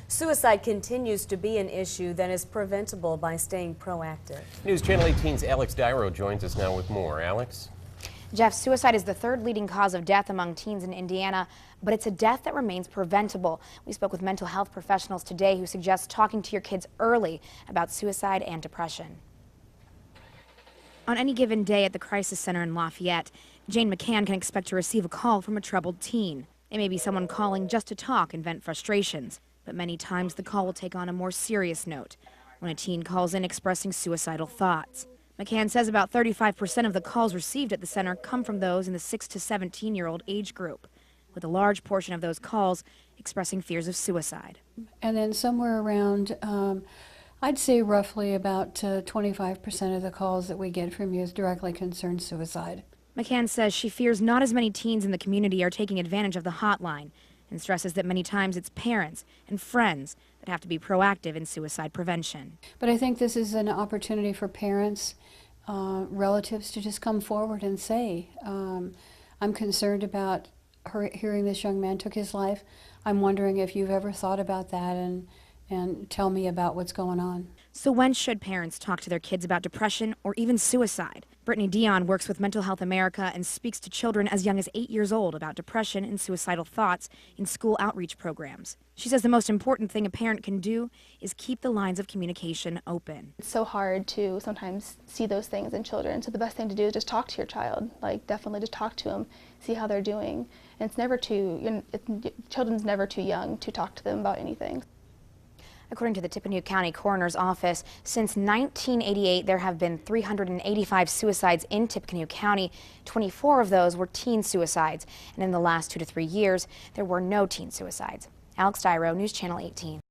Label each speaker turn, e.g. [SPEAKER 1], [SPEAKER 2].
[SPEAKER 1] Suicide continues to be an issue that is preventable by staying proactive.
[SPEAKER 2] News Channel 18's Alex Dyro joins us now with more. Alex?
[SPEAKER 3] Jeff, suicide is the third leading cause of death among teens in Indiana, but it's a death that remains preventable. We spoke with mental health professionals today who suggest talking to your kids early about suicide and depression. On any given day at the Crisis Center in Lafayette, Jane McCann can expect to receive a call from a troubled teen. It may be someone calling just to talk and vent frustrations, but many times the call will take on a more serious note when a teen calls in expressing suicidal thoughts. McCann says about 35% of the calls received at the center come from those in the 6 to 17-year-old age group, with a large portion of those calls expressing fears of suicide.
[SPEAKER 4] And then somewhere around, I'd say roughly about 25% of the calls that we get from youth directly concern suicide.
[SPEAKER 3] McCann says she fears not as many teens in the community are taking advantage of the hotline and stresses that many times it's parents and friends that have to be proactive in suicide prevention.
[SPEAKER 4] But I think this is an opportunity for parents, relatives to just come forward and say, I'm concerned about hearing this young man took his life. I'm wondering if you've ever thought about that and tell me about what's going on.
[SPEAKER 3] So when should parents talk to their kids about depression or even suicide? Brittany Dion works with Mental Health America and speaks to children as young as 8 years old about depression and suicidal thoughts in school outreach programs. She says the most important thing a parent can do is keep the lines of communication open.
[SPEAKER 5] It's so hard to sometimes see those things in children, so the best thing to do is just talk to your child. Like, definitely just talk to them, see how they're doing. And it's never too, children's never too young to talk to them about anything.
[SPEAKER 3] According to the Tippecanoe County Coroner's Office, since 1988, there have been 385 suicides in Tippecanoe County. 24 of those were teen suicides, and in the last 2 to 3 years, there were no teen suicides. Alex Dyro, News Channel 18.